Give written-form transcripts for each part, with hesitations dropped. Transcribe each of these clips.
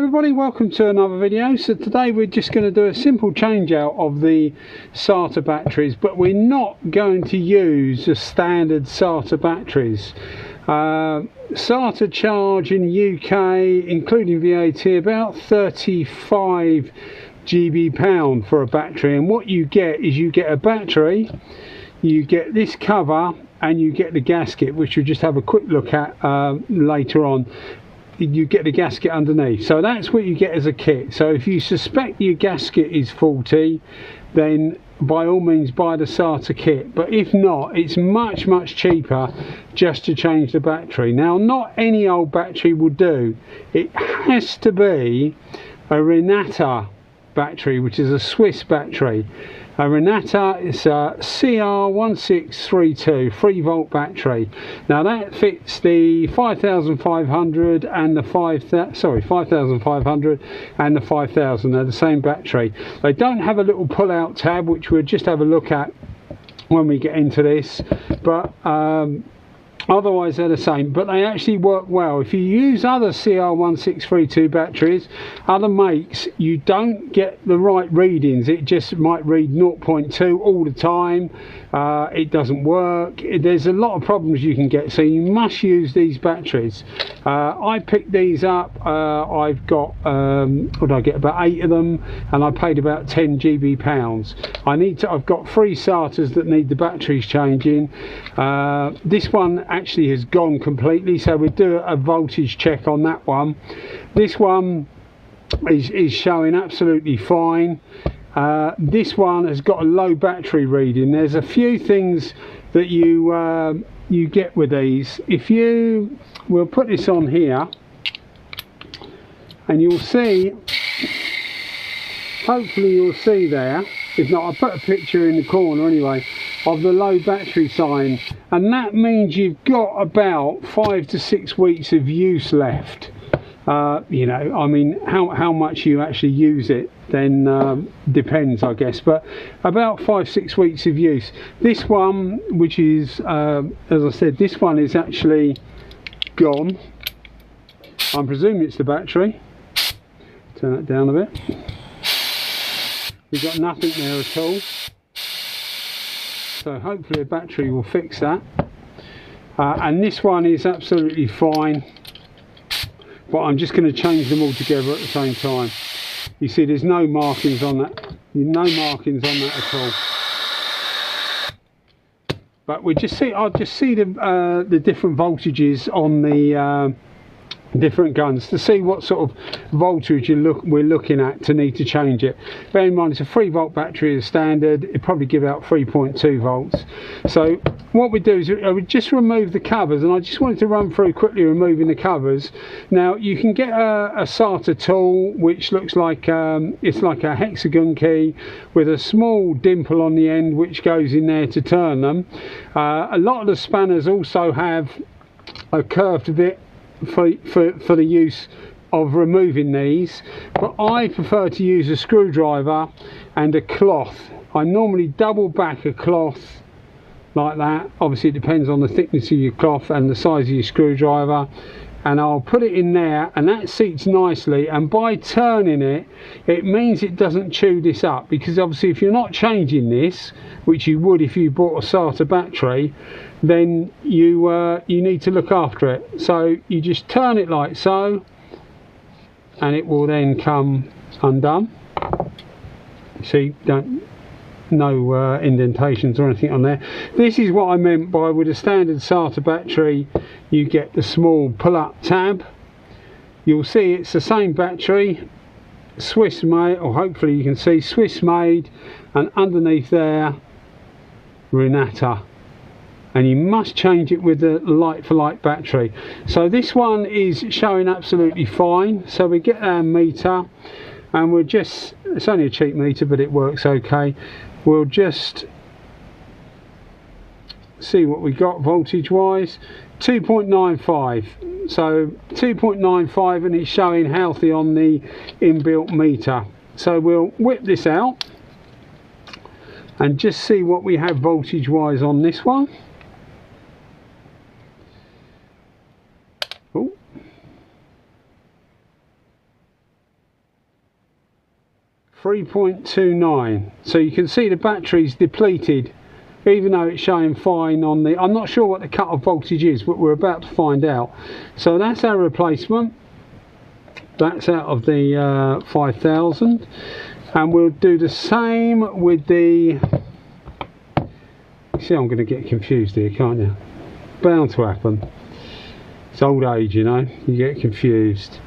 everybody, welcome to another video. So today we're just going to do a simple change out of the Sata batteries, but we're not going to use the standard Sata batteries. Sata charge in the UK, including VAT, about 35 GB pound for a battery, and what you get is you get a battery, you get this cover, and you get the gasket, which we'll just have a quick look at later on. You get the gasket underneath, so that's what you get as a kit. So if you suspect your gasket is faulty, then by all means buy the Sata kit, but if not, it's much cheaper just to change the battery. Now, not any old battery will do. It has to be a Renata battery, which is a Swiss battery. A Renata is a CR1632 3-volt battery. Now that fits the 5500 and the 5500 and the 5000. They're the same battery. They don't have a little pull-out tab, which we'll just have a look at when we get into this, but otherwise they're the same, but they actually work well. If you use other CR1632 batteries, other makes, you don't get the right readings. It just might read 0.2 all the time. It doesn't work. There's a lot of problems you can get, so you must use these batteries. I picked these up. I've got what did I get, about 8 of them, and I paid about 10 GB pounds. I've got 3 Satas that need the batteries changing. This one actually has gone completely, so we'll do a voltage check on that one. This one is showing absolutely fine. This one has got a low battery reading. There's a few things that you get with these. We'll put this on here, and you'll see, hopefully you'll see there, if not I'll put a picture in the corner anyway, of the low battery sign, and that means you've got about 5 to 6 weeks of use left. You know, I mean, how much you actually use it then depends, I guess, but about 5-6 weeks of use. This one, which is as I said, this one is actually gone. I'm presuming it's the battery. Turn that down a bit. We've got nothing there at all, so hopefully a battery will fix that. And this one is absolutely fine, but I'm just going to change them all together at the same time. You see there's no markings on that, at all. But I'll just see the different voltages on the different guns to see what sort of voltage we're looking at to need to change it. Bear in mind it's a 3-volt battery as standard. It probably give out 3.2 volts. So what we do is I would just remove the covers, and I just wanted to run through quickly removing the covers. Now you can get a Sata tool which looks like it's like a hexagon key with a small dimple on the end which goes in there to turn them. A lot of the spanners also have a curved bit for the use of removing these, but I prefer to use a screwdriver and a cloth. I normally double back a cloth like that. Obviously it depends on the thickness of your cloth and the size of your screwdriver, and I'll put it in there, and that seats nicely. And by turning it, it means it doesn't chew this up, because obviously if you're not changing this, which you would if you bought a Sata battery, then you need to look after it. So you just turn it like so, and it will then come undone. See, no indentations or anything on there. This is what I meant by, with a standard Sata battery you get the small pull-up tab. You'll see it's the same battery, Swiss made, or hopefully you can see Swiss made, and underneath there Renata. And you must change it with the like-for-like battery. So this one is showing absolutely fine. So we get our meter, and we'll just, it's only a cheap meter but it works okay. We'll just see what we got voltage wise. 2.95, so 2.95, and it's showing healthy on the inbuilt meter. So we'll whip this out and just see what we have voltage wise on this one. Oh, 3.29. So you can see the battery's depleted, even though it's showing fine on the, I'm not sure what the cut-off voltage is, but we're about to find out. So that's our replacement. That's out of the 5000, and we'll do the same with the, see, I'm going to get confused here, can't you? Bound to happen. It's old age, you know, you get confused.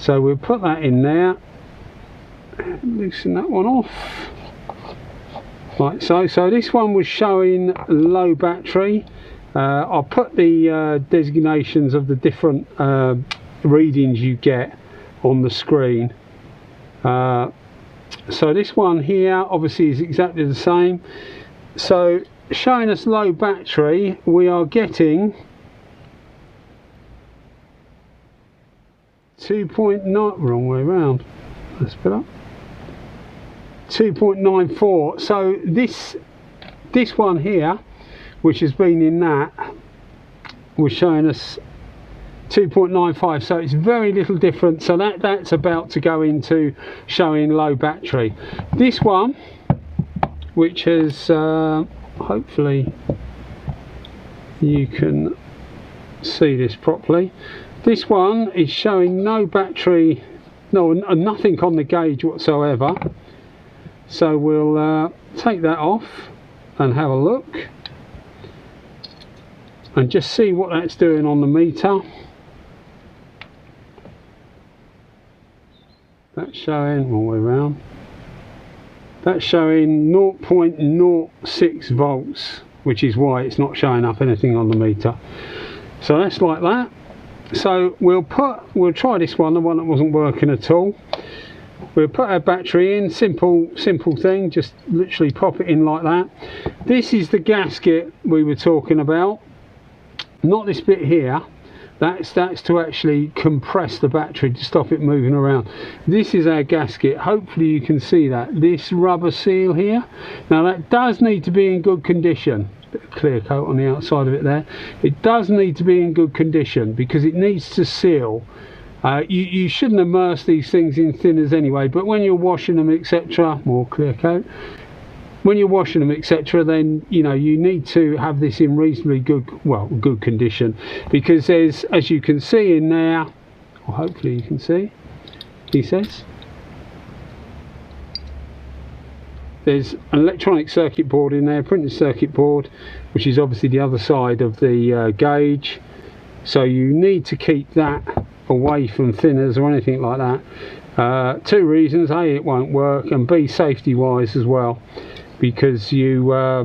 So we'll put that in there, loosen that one off. Right, so this one was showing low battery. I'll put the designations of the different readings you get on the screen. So this one here obviously is exactly the same. So showing us low battery, we are getting 2.9, wrong way around, let's put up 2.94. so this one here, which has been in that, was showing us 2.95, so it's very little different. So that's about to go into showing low battery. This one, which has hopefully you can see this properly, this one is showing no battery, nothing on the gauge whatsoever. So we'll take that off and have a look and just see what that's doing on the meter. That's showing all the way around. That's showing 0.06 volts, which is why it's not showing up anything on the meter. So that's like that. So we'll try this one, the one that wasn't working at all. We'll put our battery in, simple thing, just literally pop it in like that. This is the gasket we were talking about, not this bit here. That's to actually compress the battery to stop it moving around. This is our gasket. Hopefully you can see that. This rubber seal here, now that does need to be in good condition. Bit of clear coat on the outside of it there. It does need to be in good condition because it needs to seal. You shouldn't immerse these things in thinners anyway, but when you're washing them, etc., more clear coat, when you're washing them, etc., then you know you need to have this in reasonably good condition, because there's, as you can see in there, or hopefully you can see, he says there's an electronic circuit board in there, printed circuit board, which is obviously the other side of the gauge. So you need to keep that away from thinners or anything like that. Two reasons: A, it won't work, and B, safety wise as well, because you I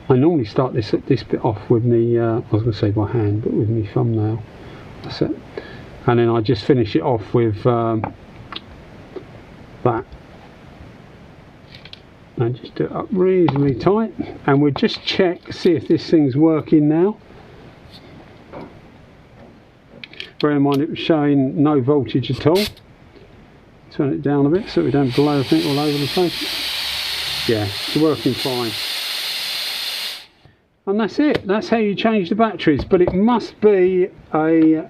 normally start this bit off with me I was going to say by hand, but with me thumbnail. That's it. And then I just finish it off with that, and just do it up reasonably tight, and we'll just check, see if this thing's working now. Bear in mind it was showing no voltage at all. Turn it down a bit so we don't blow everything all over the place. Yeah, it's working fine. And that's it. That's how you change the batteries. But it must be a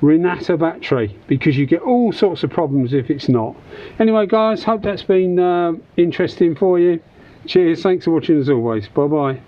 Renata battery, because you get all sorts of problems if it's not. Anyway guys, hope that's been interesting for you. Cheers, thanks for watching as always. Bye bye.